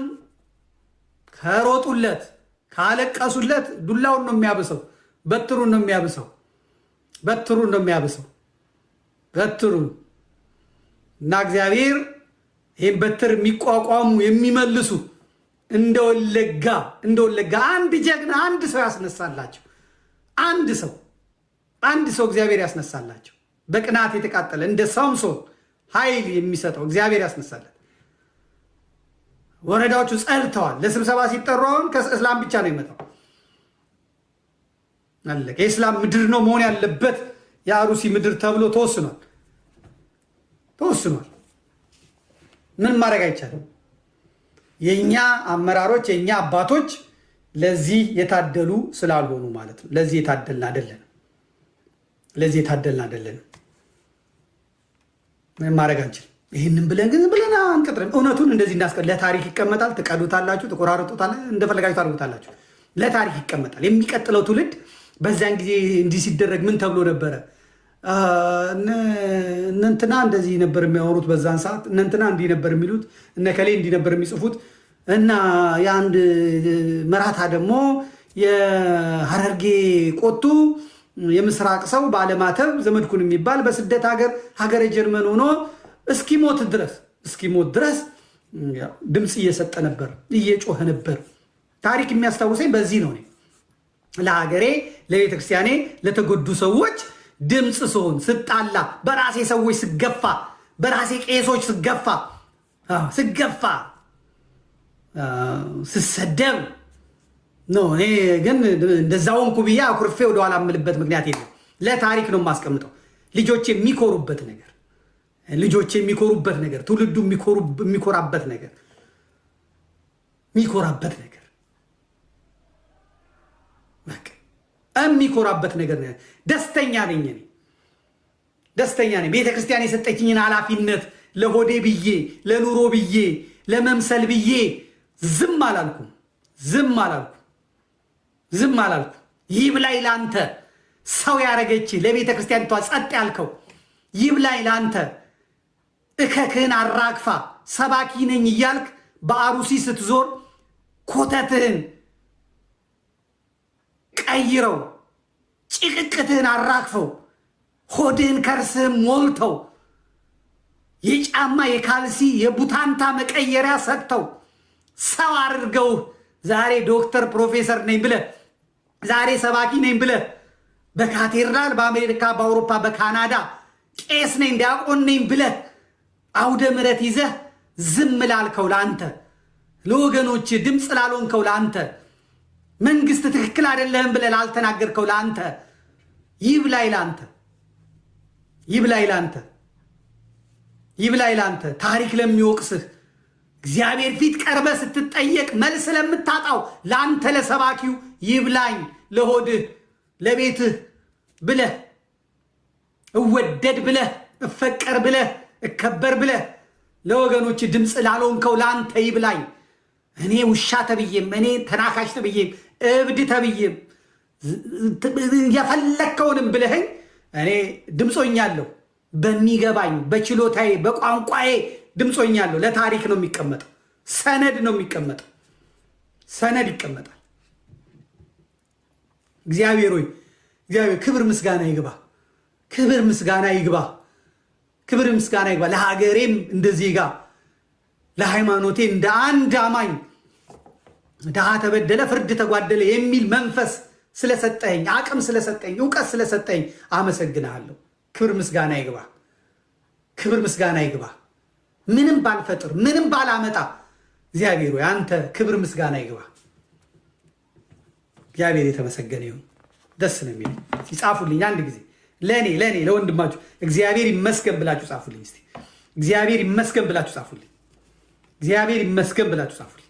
ከሮጡለት፣ ካለቀሱለት ዱላውን ነው የሚያብሰው፣ በትሩን ነው የሚያብሰው። እና እግዚአብሔር ይህን በትር የሚቋቋሙ የሚመልሱ እንደወለጋ አንድ ጀግና አንድ ሰው ያስነሳላቸው። አንድ ሰው እግዚአብሔር ያስነሳላቸው። በቅናት የተቃጠለ እንደ ሳምሶን ኃይል የሚሰጠው እግዚአብሔር ያስነሳለት። ወረዳዎቹ ጸድተዋል። ለስብሰባ ሲጠሩ አሁን ከእስላም ብቻ ነው የመጣው። አለቀ። የእስላም ምድር ነው መሆን ያለበት የአሩሲ ምድር ተብሎ ተወስኗል። ምን ማድረግ አይቻልም። የኛ አመራሮች የኛ አባቶች ለዚህ የታደሉ ስላልሆኑ ማለት ነው። ለዚህ የታደልን አይደለንም። ምን ማድረግ አንችልም። ይህንን ብለን አንቀጥርም። እውነቱን እንደዚህ ለታሪክ ይቀመጣል። ትቀዱታላችሁ፣ ትቆራርጡታላችሁ፣ እንደፈለጋችሁ ታደርጉታላችሁ። ለታሪክ ይቀመጣል። የሚቀጥለው ትውልድ በዛን ጊዜ እንዲህ ሲደረግ ምን ተብሎ ነበረ? እነንትና እንደዚህ ነበር የሚያወሩት በዛን ሰዓት፣ እነንትና እንዲህ ነበር የሚሉት፣ እነከሌ እንዲህ ነበር የሚጽፉት እና የአንድ መራታ ደግሞ የሐረርጌ ቆጡ የምስራቅ ሰው ባለማተብ ዘመድኩን የሚባል በስደት ሀገረ ጀርመን ሆኖ እስኪሞት ድረስ ድምፅ እየሰጠ ነበር፣ እየጮኸ ነበር። ታሪክ የሚያስታውሰኝ በዚህ ነው። ለሀገሬ፣ ለቤተክርስቲያኔ፣ ለተጎዱ ሰዎች ድምፅ ስሆን፣ ስጣላ፣ በራሴ ሰዎች ስገፋ፣ በራሴ ቄሶች ስገፋ፣ ስሰደብ ነው። እኔ ግን እንደዛ ሆንኩ ብዬ አኩርፌ ወደኋላ የምልበት ምክንያት የለም። ለታሪክ ነው የማስቀምጠው። ልጆች የሚኮሩበት ነገር፣ ትውልዱ የሚኮራበት ነገር የሚኮራበት ነገር ነው። ደስተኛ ነኝ። ቤተክርስቲያን የሰጠችኝን ኃላፊነት ለሆዴ ብዬ፣ ለኑሮ ብዬ፣ ለመምሰል ብዬ ዝም አላልኩም። ይብላኝ ላንተ ሰው ያረገች ለቤተክርስቲያኒቷ ጸጥ ያልከው፣ ይብላኝ ላንተ እከክህን አራግፋ ሰባኪ ነኝ እያልክ በአሩሲ ስትዞር ኮተትህን ቀይረው፣ ጭቅቅትህን አራግፈው፣ ሆድህን ከርስህን ሞልተው፣ የጫማ የካልሲ የቡታንታ መቀየሪያ ሰጥተው ሰው አድርገው ዛሬ ዶክተር ፕሮፌሰር ነኝ ብለህ፣ ዛሬ ሰባኪ ነኝ ብለህ በካቴድራል በአሜሪካ በአውሮፓ በካናዳ ቄስ ነኝ ዲያቆን ነኝ ብለህ አውደ ምሕረት ይዘህ ዝም ላልከው ለአንተ፣ ለወገኖች ድምፅ ላልሆንከው ለአንተ፣ መንግስት ትክክል አይደለህም ብለህ ላልተናገርከው ለአንተ ይብላኝ ላንተ ታሪክ ለሚወቅስህ እግዚአብሔር ፊት ቀርበህ ስትጠየቅ መልስ ለምታጣው ለአንተ ለሰባኪው ይብላኝ። ለሆድህ ለቤትህ ብለህ እወደድ ብለህ እፈቀር ብለህ እከበር ብለህ ለወገኖች ድምፅ ላልሆንከው ለአንተ ይብላኝ። እኔ ውሻ ተብዬም፣ እኔ ተናካሽ ተብዬም፣ እብድ ተብዬም የፈለግከውንም ብለህኝ እኔ ድምፆኛለሁ። በሚገባኝ በችሎታዬ በቋንቋዬ ድምፆኛለሁ። ለታሪክ ነው የሚቀመጠው፣ ሰነድ ነው የሚቀመጠው። ሰነድ ይቀመጣል። እግዚአብሔር ሆይ እግዚአብሔር ክብር ምስጋና ይግባ፣ ክብር ምስጋና ይግባ፣ ክብር ምስጋና ይግባ። ለሀገሬም እንደዚህ ጋር ለሃይማኖቴ እንደ አንድ አማኝ ድሃ ተበደለ ፍርድ ተጓደለ የሚል መንፈስ ስለሰጠኝ፣ አቅም ስለሰጠኝ፣ ዕውቀት ስለሰጠኝ አመሰግናለሁ። ክብር ምስጋና ይግባ፣ ክብር ምስጋና ይግባ። ምንም ባልፈጥር ምንም ባላመጣ እግዚአብሔር ሆይ አንተ ክብር ምስጋና ይግባ። እግዚአብሔር የተመሰገነ ይሁን። ደስ ነው የሚል ይጻፉልኝ። አንድ ጊዜ ለኔ ለወንድማችሁ እግዚአብሔር ይመስገን ብላችሁ ጻፉልኝ። እስቲ እግዚአብሔር ይመስገን ብላችሁ ጻፉልኝ። እግዚአብሔር ይመስገን ብላችሁ ጻፉልኝ።